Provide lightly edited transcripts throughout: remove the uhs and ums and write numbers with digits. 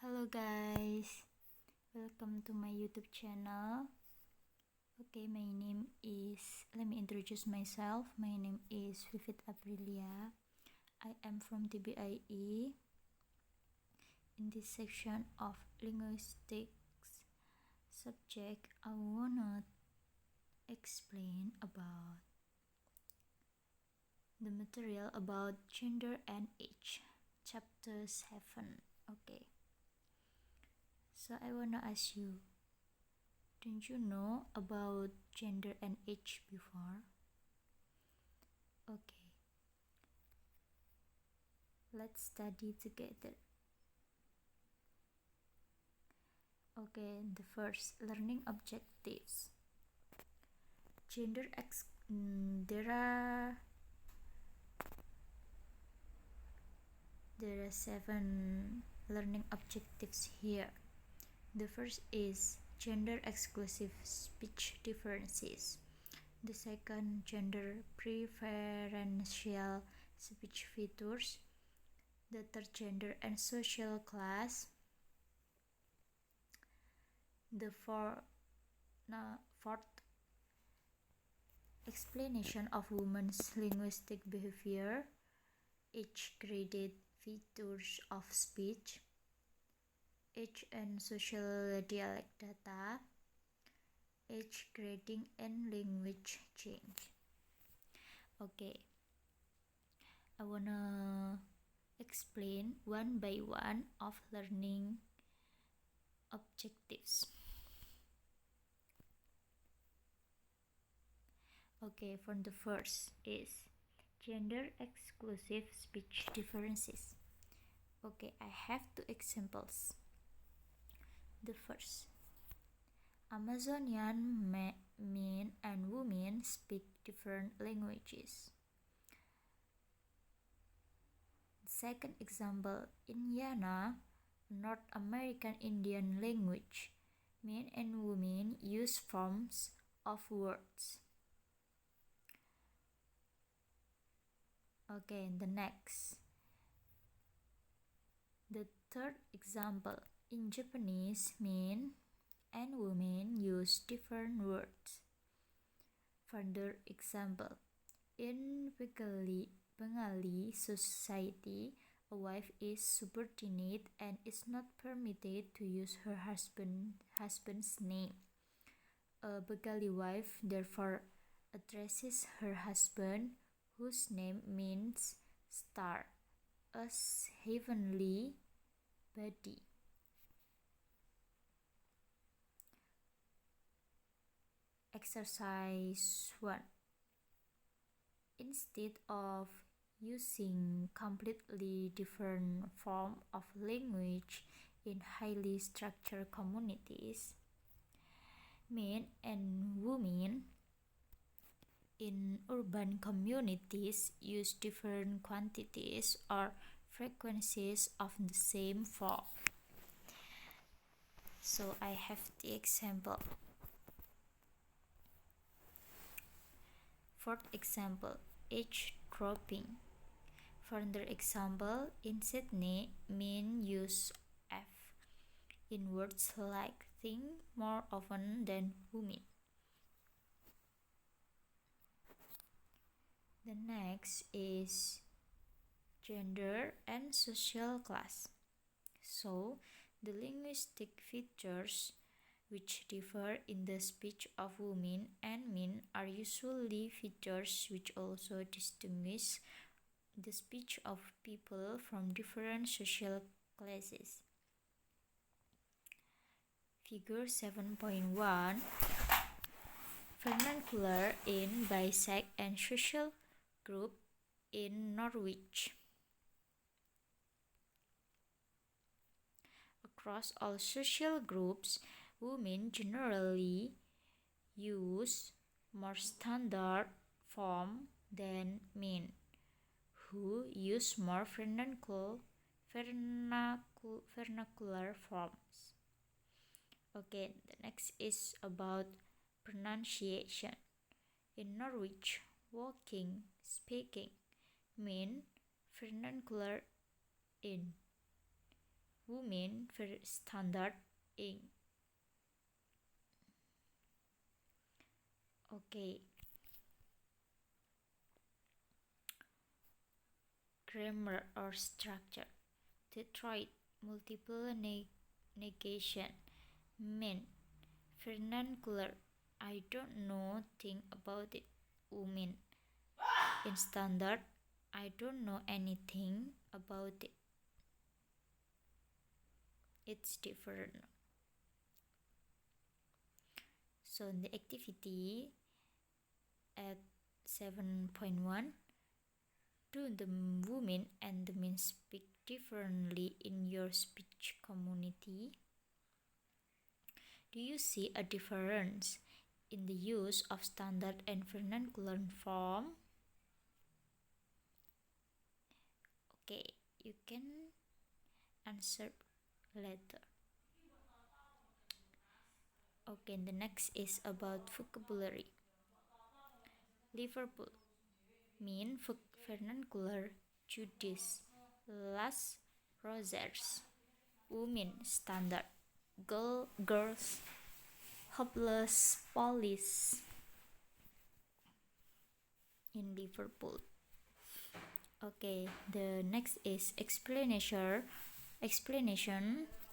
Hello guys, welcome to my YouTube channel. Okay, let me introduce myself. My name is Vivit Aprilia. I am from TBIE. In this section of linguistics subject, I wanna explain about the material about gender and age, chapter 7. Okay. So I wanna ask you, didn't you know about gender and age before? Okay, let's study together. Okay, the first, learning objectives. There are 7 learning objectives here. The first is gender exclusive speech differences. The second, gender preferential speech features. The third, gender and social class. The fourth, explanation of women's linguistic behavior. Age-graded features of speech. Age and social dialect data. Age grading and language change. Okay, I wanna explain one by one of learning objectives. Okay, from the first is gender exclusive speech differences. Okay, I have 2 examples. The first, Amazonian men and women speak different languages. Second example, Indiana, North American Indian language. Men and women use forms of words. Okay, the next. The third example, in Japanese, men and women use different words. Further example, in Bengali society, a wife is subordinate and is not permitted to use her husband's name. A Bengali wife therefore addresses her husband, whose name means star, as heavenly body. Exercise 1. Instead of using completely different form of language in highly structured communities, men and women in urban communities use different quantities or frequencies of the same form. So I have the example. Fourth example, age dropping. Further example, in Sydney, men use F in words like think more often than women. The next is gender and social class. So, the linguistic features which differ in the speech of women and men are usually features which also distinguish the speech of people from different social classes. Figure 7.1, vernacular in bisect and social group in Norwich. Across all social groups, women generally use more standard form than men, who use more vernacular forms. Okay, the next is about pronunciation. In Norwich, walking, speaking mean vernacular in. women for standard ink. Okay, grammar or structure. Detroit, multiple negation. Men, vernacular. I don't know thing about it. Women, in standard. I don't know anything about it. It's different. So in the activity at 7.1, do the women and the men speak differently in your speech community? Do you see a difference in the use of standard and vernacular form? Okay, you can answer later. Okay, the next is about vocabulary. Liverpool mean vernacular Judice, Las Rosers, women standard, girls, hopeless police in Liverpool. Okay, the next is explanation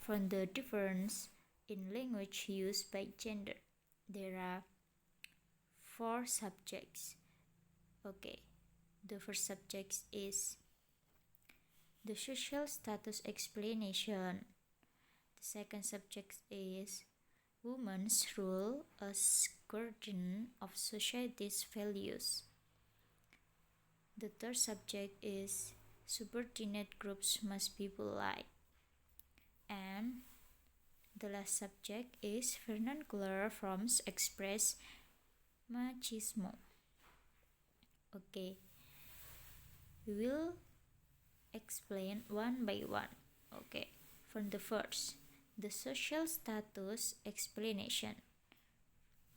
from the difference in language used by gender. There are 4 subjects. Okay, the first subject is the social status explanation. The second subject is women's role as guardian of society's values. The third subject is subordinate groups must be polite. And the last subject is vernacular forms express machismo. Okay, we will explain one by one. Okay, from the first, the social status explanation.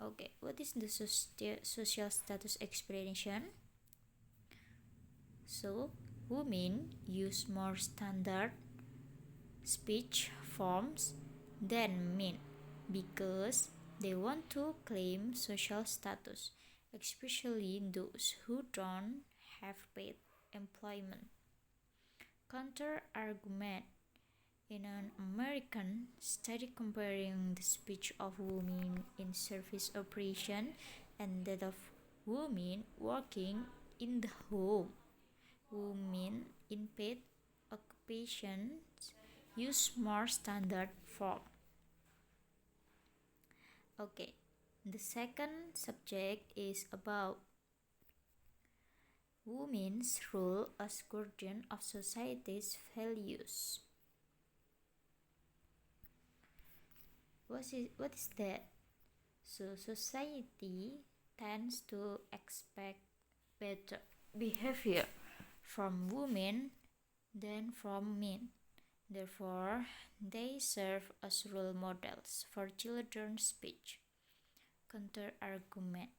Okay, what is the social status explanation? So, women use more standard speech forms than men because they want to claim social status, especially those who don't have paid employment. Counter argument. In an American study comparing the speech of women in service operation and that of women working in the home, women in paid occupations use more standard form. Okay, the second subject is about women's role as guardian of society's values. What is that? So society tends to expect better behavior from women than from men. Therefore, they serve as role models for children's speech. Counter argument.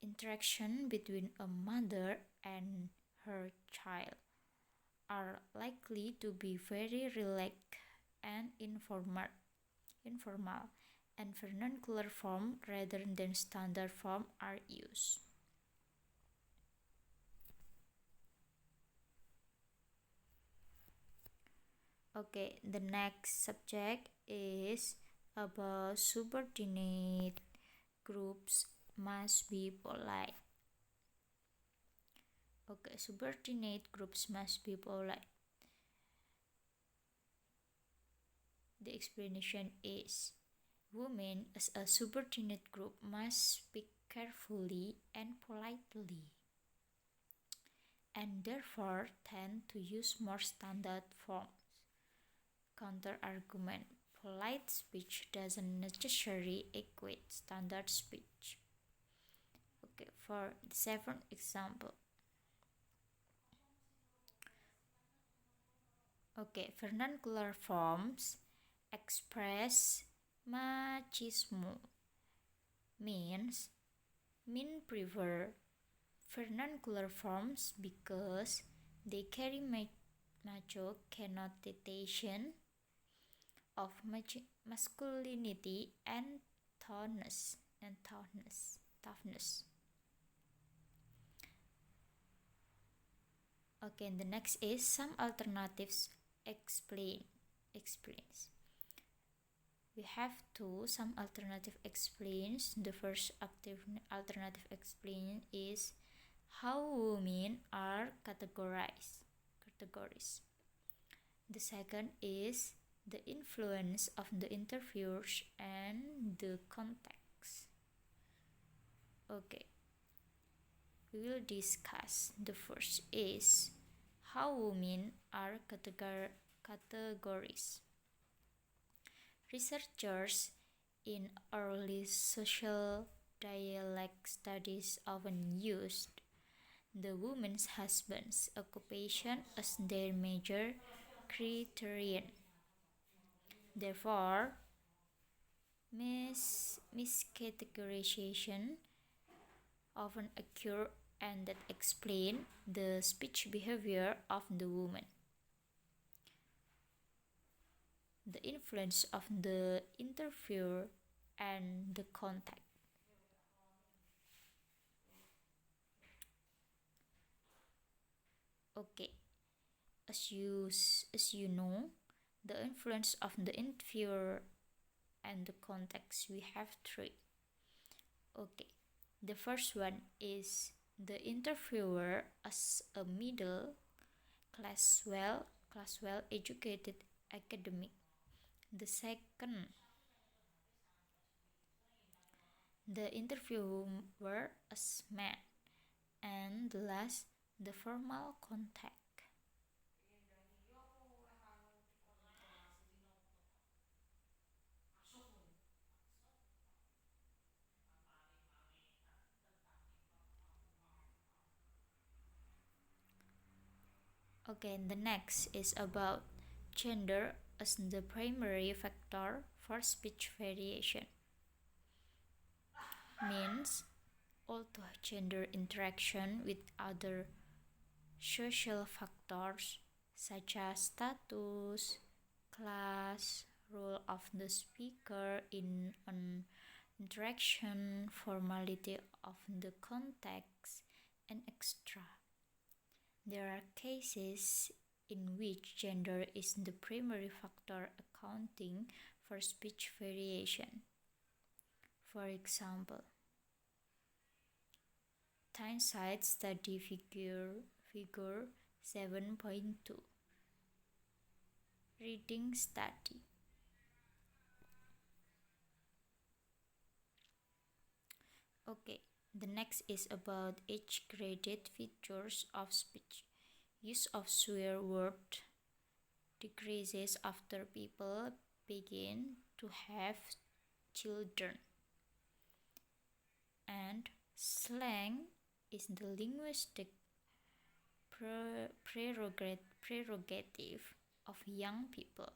Interaction between a mother and her child are likely to be very relaxed and informal and vernacular form rather than standard form are used. Okay, the next subject is about subordinate groups must be polite. Okay, subordinate groups must be polite. The explanation is women as a subordinate group must speak carefully and politely and therefore tend to use more standard forms. Counter argument. Polite speech doesn't necessarily equate standard speech. Okay, for the seventh example. Okay, vernacular forms express machismo means men prefer vernacular forms because they carry macho connotation of masculinity and toughness. Okay, and the next is some alternatives explains. We have some alternative explains. The first alternative explain is how women are categories. The second is the influence of the interviewers and the context. Okay, we will discuss. The first is how women are categories. Researchers in early social dialect studies often used the woman's husband's occupation as their major criterion. Therefore, miscategorization often occur and that explain the speech behavior of the woman. The influence of the interviewer and the context. Okay, as you know, the influence of the interviewer and the context, we have three. Okay, the first one is the interviewer as a middle well educated academic. The second, the interviewer as man, and the last, the formal contact. Okay, and the next is about gender as the primary factor for speech variation. Means although gender interaction with other social factors such as status, class, role of the speaker in an interaction, formality of the context, and extra. There are cases in which gender is the primary factor accounting for speech variation. For example, Tyneside study figure 7.2 reading study. Okay, the next is about age-graded features of speech. Use of swear word decreases after people begin to have children. And slang is the linguistic prerogative of young people.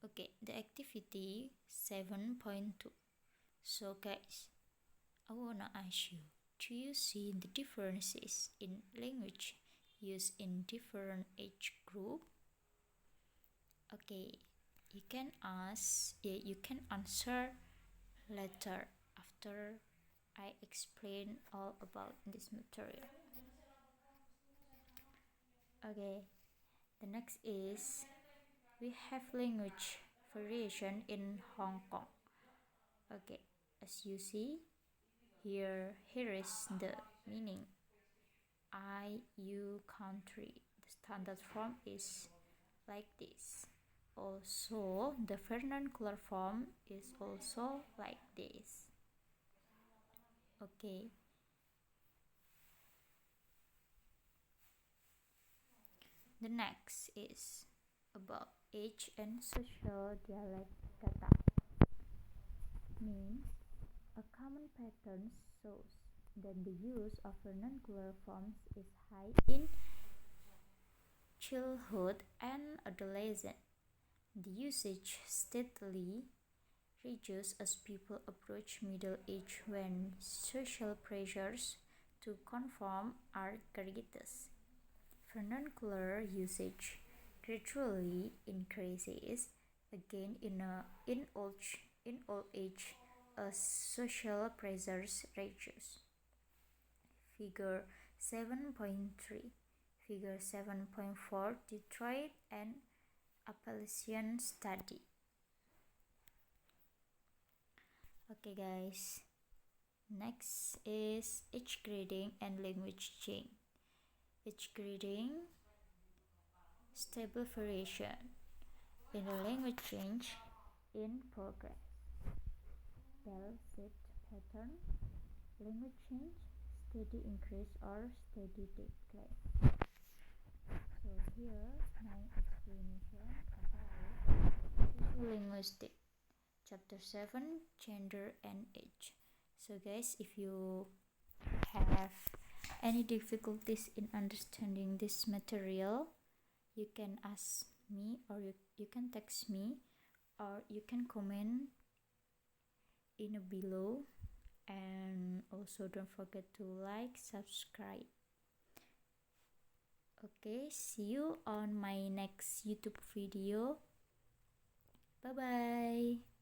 Okay, the activity 7.2. So guys, I wanna ask you, do you see the differences in language used in different age group? Okay, you can answer later after I explain all about this material. Okay, the next is we have language variation in Hong Kong. Okay, as you see here is the meaning. IU country. The standard form is like this. Also, the vernacular form is also like this. Okay. The next is about age and social dialect kata. Means a common pattern shows that the use of vernacular forms is high in childhood and adolescence. The usage steadily reduces as people approach middle age when social pressures to conform are created. Vernacular usage gradually increases again in old age as social pressures reduce. Figure 7.3. Figure 7.4 Detroit and Appalachian Study. Okay guys, next is age grading and language change. Age grading, stable variation in the language change in progress. Bell shaped pattern, language change, steady increase or steady decline. So here my explanation about linguistic chapter 7 gender and age. So guys, if you have any difficulties in understanding this material, you can ask me, or you can text me, or you can comment in below. And also don't forget to like, subscribe. Okay, see you on my next YouTube video. Bye bye.